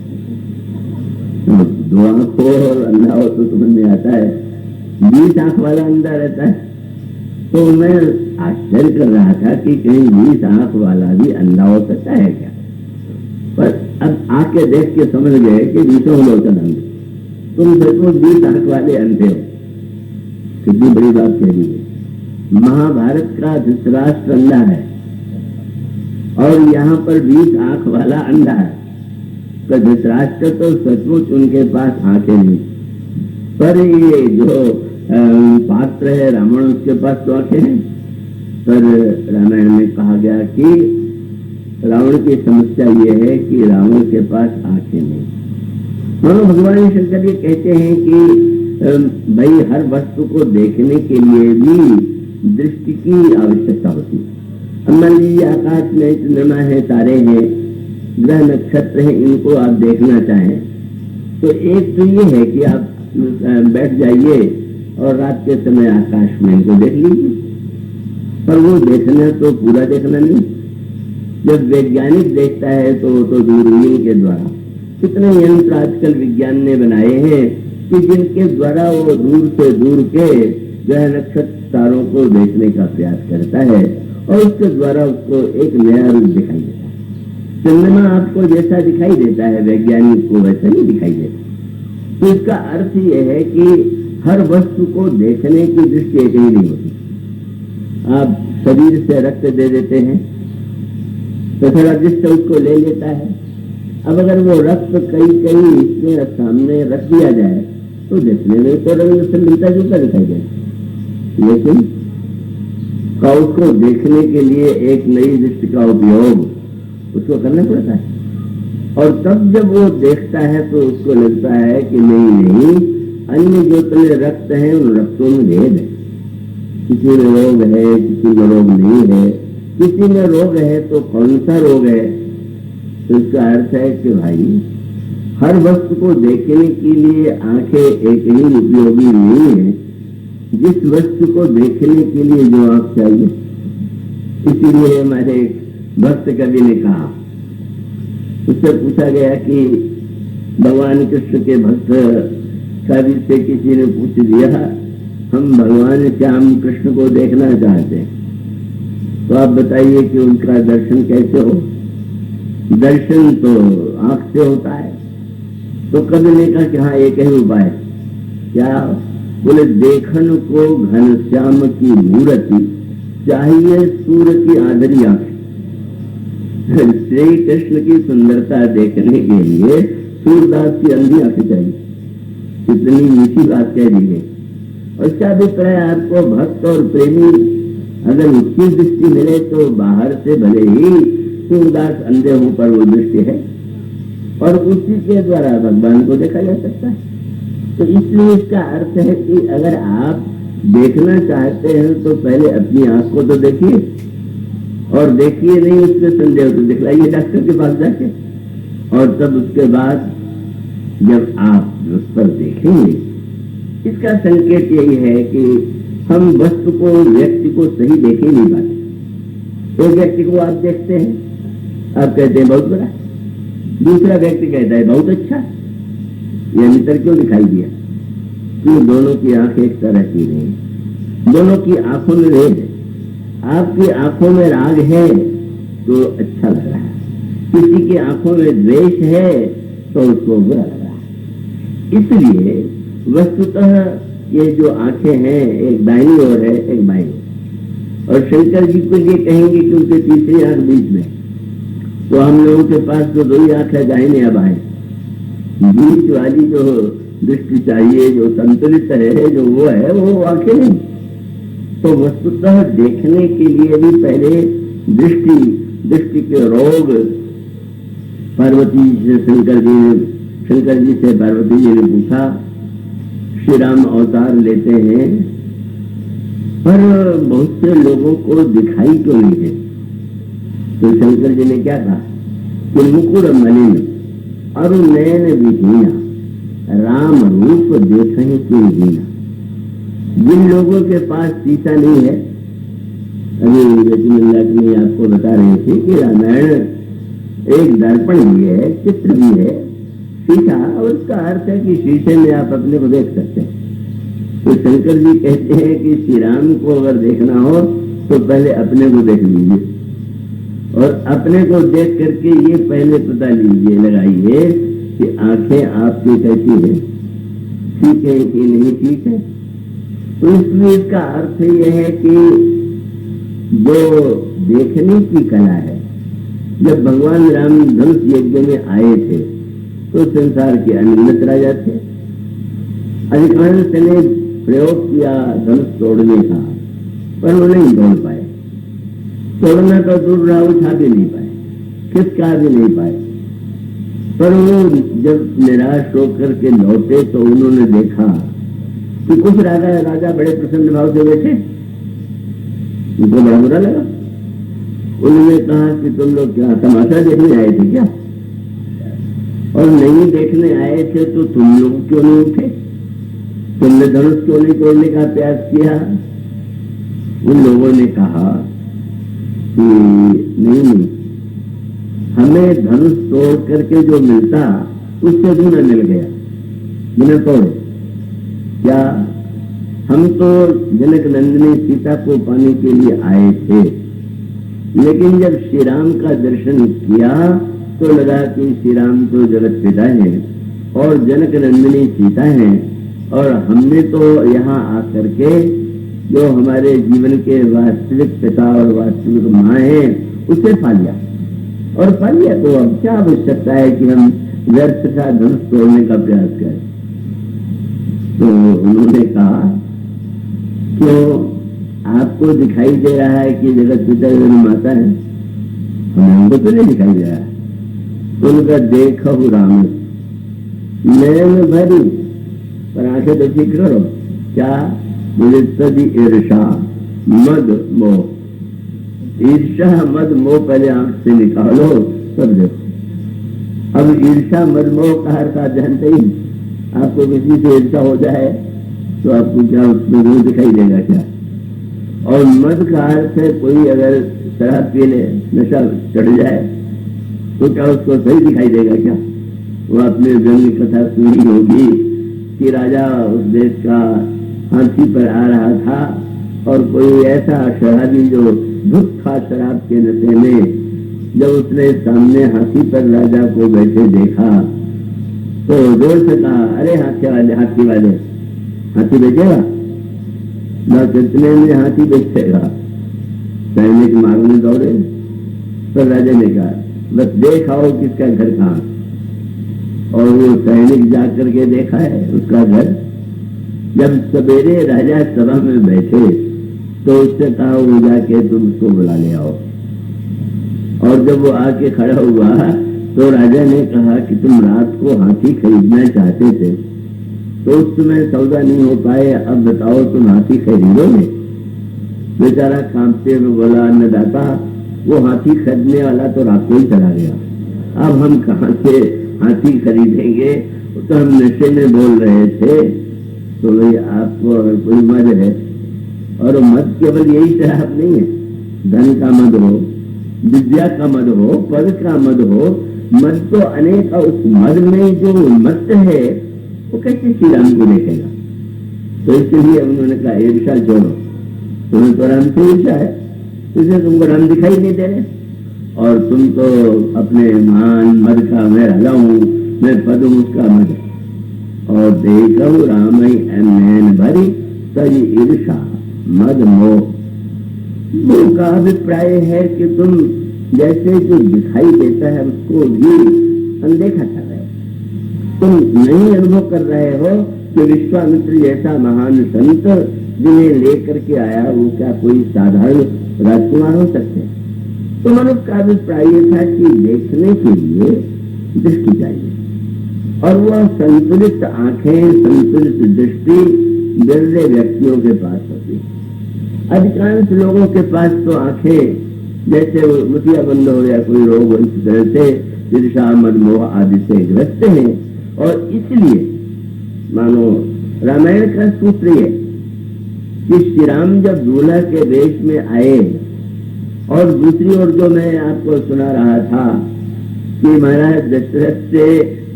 2 आंख हो और अंधा हो तो समझ में आता है, 20 आंख वाला अंधा रहता है। तो मैं आश्चर्य कर रहा था कि कहीं 20 आंख वाला भी अंधा हो सकता है क्या? पर अब आके देख के समझ गए कि 20 लोचन अंधे, तुम देखो 20 आंख वाले अंधे हो। कितनी बड़ी बात कह दी है। महाभारत का धृतराष्ट्र अंधा है और यहाँ पर 20 आंख वाला अंधा है। तो धृतराष्ट्र तो सचमुच उनके पास आंखें नहीं, पर ये जो पात्र है रावण उसके पास तो आंखें हैं। पर रामायण में कहा गया कि रावण की समस्या ये है कि रावण के पास आंखें नहीं। हाँ, भगवान शंकर ये कहते हैं कि भाई हर वस्तु को देखने के लिए भी दृष्टि की आवश्यकता होती है। मान लीजिए आकाश में चंद्रमा है, तारे हैं, ग्रह नक्षत्र हैं, इनको आप देखना चाहें तो एक तो ये है कि आप बैठ जाइए और रात के समय आकाश में इनको देख लीजिए, पर वो देखना तो पूरा देखना नहीं। जब वैज्ञानिक देखता है तो दूरबीन के द्वारा, कितने यंत्र आजकल विज्ञान ने बनाए हैं कि जिनके द्वारा वो दूर से दूर के ग्रह नक्षत्र तारों को देखने का प्रयास करता है और उसके द्वारा उसको एक नया रूप दिखाई देता है। चंद्रमा आपको जैसा दिखाई देता है वैज्ञानिक को वैसा नहीं दिखाई देता। तो इसका अर्थ यह है कि हर वस्तु को देखने की दृष्टि एक ही नहीं होती। आप शरीर से रक्त दे देते हैं तो थोड़ा दृष्टि उसको ले लेता है। अब अगर वो रक्त कहीं इसमें सामने रख दिया जाए तो देखने में तो रंग से मिलता जुलता दिखाई देता, लेकिन उसको देखने के लिए एक नई दृष्टि का उपयोग उसको करना पड़ता है। और तब जब वो देखता है तो उसको लगता है कि नहीं, अन्य जो तले रक्त हैं उन रक्तों में भेद है। किसी में रोग है, किसी में रोग नहीं है, किसी में रोग है तो कौन सा रोग है। तो इसका अर्थ है कि भाई हर वस्तु को देखने के लिए आंखें एक ही उपयोगी नहीं है। जिस वस्तु को देखने के लिए जो आंख चाहिए, इसीलिए हमारे भक्त कवि ने कहा, उससे पूछा गया कि भगवान कृष्ण के भक्त कवि से किसी ने पूछ दिया, हम भगवान श्याम कृष्ण को देखना चाहते हैं, तो आप बताइए कि उनका दर्शन कैसे हो। दर्शन तो आंख से होता है। तो कवि ने कहा कि हाँ, एक ही उपाय। क्या? बोले, देखन को घनश्याम की मूर्ति चाहिए सूर्य की आधरी आंख। श्री कृष्ण की सुंदरता देखने के लिए सूरदास की अंधी आंखें चाहिए। कितनी मीठी बात कह दी है। और इसका अभिप्राय आपको भक्त और प्रेमी अगर उसकी दृष्टि मिले तो बाहर से भले ही सूरदास अंधे हों पर वो दृष्टि है और उसी के द्वारा भगवान को देखा जा सकता है। तो इसलिए इसका अर्थ है कि अगर आप देखना चाहते हैं तो पहले अपनी आंख को तो देखिए, और देखिए नहीं उसमें संदेह हो तो दिखलाइए डॉक्टर के पास जाके, और तब उसके बाद जब आप उस पर देखेंगे, इसका संकेत यही है कि हम वस्तु को, व्यक्ति को सही देख ही नहीं पाते। एक व्यक्ति को आप देखते हैं, आप कहते हैं बहुत बड़ा, दूसरा व्यक्ति कहता है बहुत अच्छा। ये अंतर क्यों दिखाई दिया? कि दोनों की आंख एक तरह की नहीं, दोनों की आंखों में भेद है। आपकी आंखों में राग है तो अच्छा लग रहा है, किसी की आंखों में द्वेष है तो उसको बुरा लग रहा है। इसलिए वस्तुतः ये जो आंखें हैं, एक दाहिनी ओर है, एक बाईं। और शंकर जी को ये कहेंगे कि उनके तीसरी आंख बीच में, तो हम लोगों के पास तो 2 आंख है, दाहिने या बाएं। बीच वाली जो दृष्टि चाहिए, जो संतुलित है, जो वो है, वो आंखें नहीं। तो वस्तुतः देखने के लिए भी पहले दृष्टि दृष्टि के रोग पार्वती से शंकर जी से पार्वती जी ने पूछा, श्री राम अवतार लेते हैं पर बहुत से लोगों को दिखाई क्यों नहीं है? तो शंकर जी ने क्या कहा कि मुकुर मलिन और नयन विहीना, राम रूप देखें क्यों हीना। जिन लोगों के पास सीता नहीं है, अभी में आपको बता रहे थे कि रामायण एक दर्पण भी है, चित्र भी है, शीशा, और उसका अर्थ है कि शीशे में आप अपने को देख सकते हैं। तो शंकर जी कहते हैं कि श्री राम को अगर देखना हो तो पहले अपने को देख लीजिए, और अपने को देख करके ये पहले पता लीजिए, लगाइए कि आंखें आपकी कैसी है, ठीक है कि नहीं ठीक है। तो इसलिए इसका अर्थ यह है कि जो देखने की कला है, जब भगवान राम धनुष यज्ञ में आए थे तो संसार के अनियमित राजा थे, अधिकांश ने प्रयोग किया धनुष तोड़ने का, पर वो नहीं तोड़ पाए। तोड़ना तो दूर रहा, उठा भी नहीं पाए, खिसका भी नहीं पाए। पर वो जब निराश होकर के लौटे तो उन्होंने देखा कि कुछ राजा बड़े प्रसन्न भाव से बैठे, उनको बड़ा बुरा लगा। उन्होंने कहा कि तुम लोग क्या तमाशा देखने आए थे क्या? और नहीं देखने आए थे तो तुम लोग क्यों नहीं उठे? तुमने धनुष क्यों नहीं तोड़ने का प्रयास किया? उन लोगों ने कहा कि नहीं, हमें धनुष तोड़ करके जो मिलता उससे दूना मिल गया बिना तोड़े। क्या हम तो जनक नंदिनी सीता को पाने के लिए आए थे, लेकिन जब श्री राम का दर्शन किया तो लगा कि श्री राम तो जगत पिता है और जनक नंदिनी सीता है, और हमने तो यहाँ आकर के जो हमारे जीवन के वास्तविक पिता और वास्तविक माँ है उसे पा लिया, और पा लिया तो अब क्या आवश्यकता है कि हम व्यर्थ का धनुष तोड़ने का प्रयास करें। तो उन्होंने कहा क्यों आपको दिखाई दे रहा है कि जगत पिता माता है, हमको तो नहीं दिखाई दे रहा है। उनका देखा राम नैन भरी, पर आंखें तो ठीक करो, क्या मुझे तदी ईर्षा मद मोह, ईर्षा मद मोह पहले आंख से निकालो तब देखो। अब ईर्षा मद मोह का अर्थ आप जानते ही, आपको किसी से ईर्षा हो जाए तो आपको क्या उसमें रोज दिखाई देगा क्या? और मद का अर्थ है कोई अगर शराब पी ले, नशा चढ़ जाए तो क्या उसको सही दिखाई देगा क्या? वो आपने व्यंग्य कथा सुनी होगी कि राजा उस देश का हाथी पर आ रहा था और कोई ऐसा शराबी जो धुत था शराब के नशे में, जब उसने सामने हाथी पर राजा को बैठे देखा तो जोर से कहा, अरे हाथी वाले हाथी बेचेगा ना? कितने में हाथी बेचेगा? सैनिक मारने दौड़े तो राजा ने कहा बस देख आओ किसका घर कहाँ, और वो सैनिक जाकर के देखा है उसका घर। जब सवेरे राजा सभा में बैठे तो उससे कहा वो जाके तुम उसको बुला ले आओ, और जब वो आके खड़ा हुआ तो राजा ने कहा कि तुम रात को हाथी खरीदना चाहते थे तो उस समय सौदा नहीं हो पाए, अब बताओ तुम हाथी खरीदोगे? बेचारा कांपते हुए बोला, अन्नदाता वो हाथी खरीदने वाला तो रात को ही चला गया, अब हम कहाँ से हाथी खरीदेंगे? तो हम नशे में बोल रहे थे। तो भाई आपको अगर कोई मद है, और मद केवल यही शराब नहीं है, धन का मद हो, विद्या का मद हो, पद का मद हो, मद तो अनेक, उस मद में जो मत है वो कैसे श्री राम को देखेगा? तो इसलिए उन्होंने कहा ईर्षा छोड़ो, तुम्हें तो राम से ईर्षा है, तुझे तुमको राम दिखाई नहीं दे रहे, और तुम तो अपने मान मद का मैं राजा हूँ, मैं पद हूँ उसका मद, और देखो राम ही नैन भरी तजी ईर्षा मद मोह का अभिप्राय है कि तुम जैसे जो दिखाई देता है उसको भी अनदेखा कर रहे हो। तुम नहीं अनुभव कर रहे हो कि विश्वामित्र जैसा महान संत जिन्हें लेकर के आया वो क्या कोई साधारण राजकुमार हो सकते हैं? तो मनुष्य का अभिप्राय यह था कि देखने के लिए दृष्टि चाहिए, और वह संतुलित आंखें, संतुलित दृष्टि बिरले व्यक्तियों के पास होती है। अधिकांश लोगों के पास तो आंखें जैसे मुठिया बंद हो या कोई रोग हो, इस तरह से ईर्षा, मदमोह आदि से ग्रस्त हैं। और इसलिए मानो रामायण का सूत्र ये कि श्री राम जब दूल्हा के वेश में आए, और दूसरी ओर जो मैं आपको सुना रहा था कि महाराज दशरथ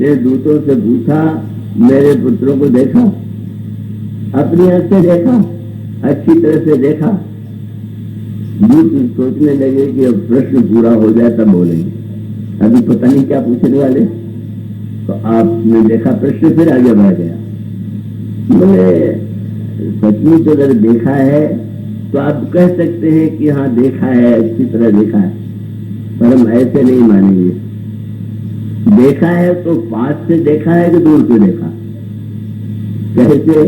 ने दूतों से पूछा, मेरे पुत्रों को देखा, अपनी आंख से देखा, अच्छी तरह से देखा। दूत सोचने लगे कि अब प्रश्न पूरा हो जाए तब बोलेंगे, अभी पता नहीं क्या पूछने वाले। तो आपने देखा, प्रश्न फिर आगे बढ़ गया। बोले सचमुच अगर देखा है तो आप कह सकते हैं कि हाँ देखा है, अच्छी तरह देखा है, पर हम ऐसे नहीं मानेंगे। देखा है तो पास से देखा है कि दूर से देखा? कैसे?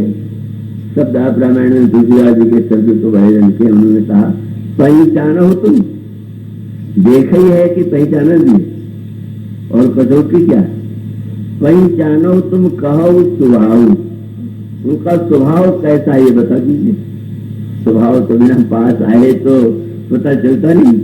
शब्द आप रामायण में तुलसीदास जी के शब्द तो बड़े रंग के, उन्होंने कहा पहचाना हो तुम, देखा ही है कि पहचाना भी, और कसौटी क्या? पहचानो तुम कहो स्वभाव, उनका स्वभाव कैसा है ये बता दीजिए। स्वभाव तो बिना पास आए तो पता चलता नहीं।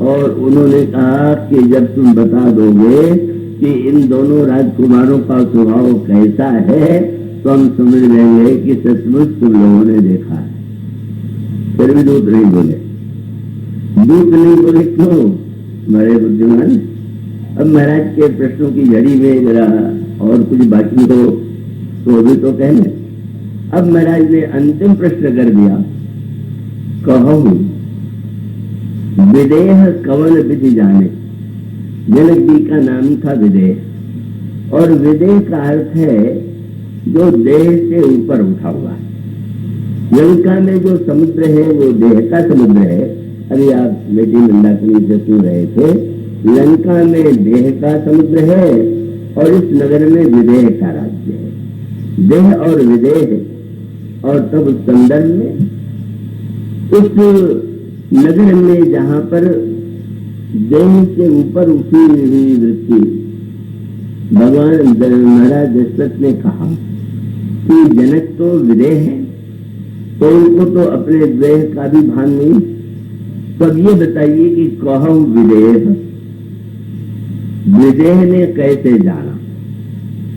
और उन्होंने कहा कि जब तुम बता दोगे कि इन दोनों राजकुमारों का स्वभाव कैसा है तो हम समझ लेंगे कि सचमुच तुम लोगों ने देखा है। फिर भी दूत नहीं बोले। दूत नहीं बोले क्यों? बड़े बुद्धिमान। अब महाराज के प्रश्नों की झड़ी में जरा और कुछ बाकी हो तो भी तो कह लें। अब महाराज ने अंतिम प्रश्न कर दिया, कहो विदेह कवन विधि जाने। जनक जी का नाम था विदेह, और विदेह का अर्थ है जो देह से ऊपर उठा हुआ है। लंका में जो समुद्र है वो देह का समुद्र है। अभी आप बेटी मंदाकिनी से सुन रहे थे, लंका में देह का समुद्र है और इस नगर में विदेह का राज्य है। देह और विदेह, और तब उस संदर्भ में उस नगर में जहां पर देह से ऊपर उठी हुई वृत्ति, भगवान महाराज दशरथ ने कहा कि जनक तो विदेह है, तो उनको तो अपने देह का भी भान नहीं। तब ये बताइए कि कहो विदेह, विदेह ने कैसे जाना,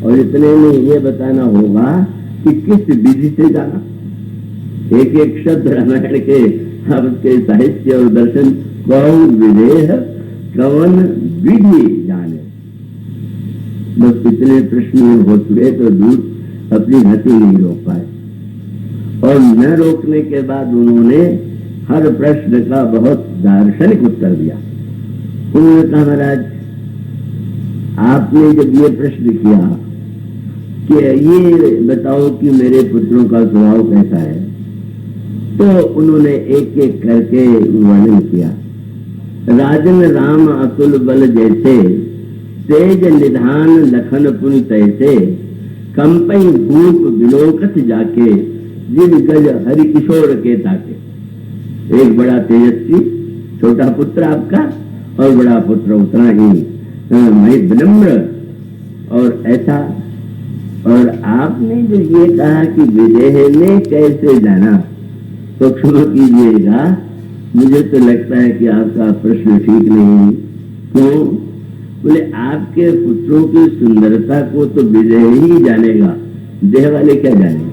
और इतने में ये बताना होगा कि किस विधि से जाना। एक एक शब्द रामायण के आपके साहित्य और दर्शन, कहो विदेह कवन विधि जाने। बस इतने प्रश्न हो चुके तो दूत अपनी हंसी नहीं रोक पाए, और न रोकने के बाद उन्होंने हर प्रश्न का बहुत दार्शनिक उत्तर दिया। उन्होंने कहा, महाराज आपने जब ये प्रश्न किया कि ये बताओ कि मेरे पुत्रों का स्वभाव कैसा है, तो उन्होंने एक एक करके वर्णन किया। राजन राम अतुल बल जैसे, तेज निधान लखन पुनि तैसे, कंपई भूप विलोकत जाके, जिन गज हरि किशोर के ताके। एक बड़ा तेजस्वी छोटा पुत्र आपका, और बड़ा पुत्र उतना ही विनम्र, और ऐसा। और आपने जो ये कहा कि विदेह ने कैसे जाना, तो क्षमा कीजिएगा, मुझे तो लगता है कि आपका प्रश्न ठीक नहीं। क्यों? बोले आपके पुत्रों की सुंदरता को तो विदेह ही जानेगा, देह वाले क्या जानेंगे।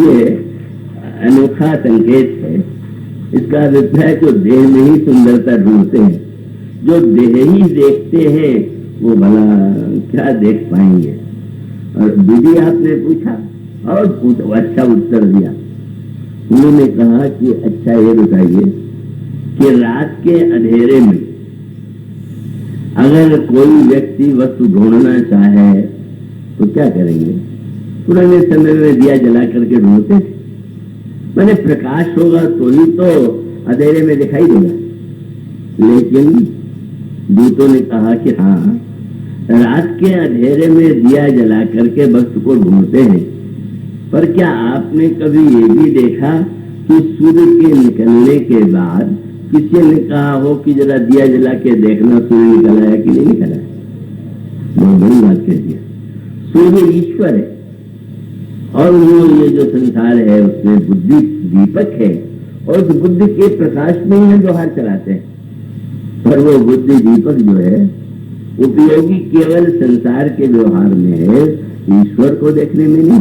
ये अनोखा संकेत है। इसका अभिप्राय जो देह में ही सुंदरता ढूंढते हैं, जो देह ही देखते हैं वो भला क्या देख पाएंगे। और विधि आपने पूछा और अच्छा उत्तर दिया। उन्होंने कहा कि अच्छा ये बताइए कि रात के अंधेरे में अगर कोई व्यक्ति वस्तु ढूंढना चाहे तो क्या करेंगे? पुराने समय में दिया जला करके ढूंढते थे, मैंने प्रकाश होगा तो ही तो अंधेरे में दिखाई देगा। लेकिन दूतों ने कहा कि हाँ, रात के अंधेरे में दिया जला करके वस्तु को ढूंढते हैं, पर क्या आपने कभी ये भी देखा कि सूर्य के निकलने के बाद किसी ने कहा हो कि जरा दिया जला के देखना सूर्य निकल आया कि नहीं निकल आया, बहुत बड़ी बात कह दिया। सूर्य ईश्वर है और वो ये जो संसार है उसमें बुद्धि दीपक है और उस बुद्धि के प्रकाश में ही हम व्यवहार चलाते हैं। पर वो बुद्धि दीपक जो है उपयोगी केवल संसार के व्यवहार में है, ईश्वर को देखने में नहीं।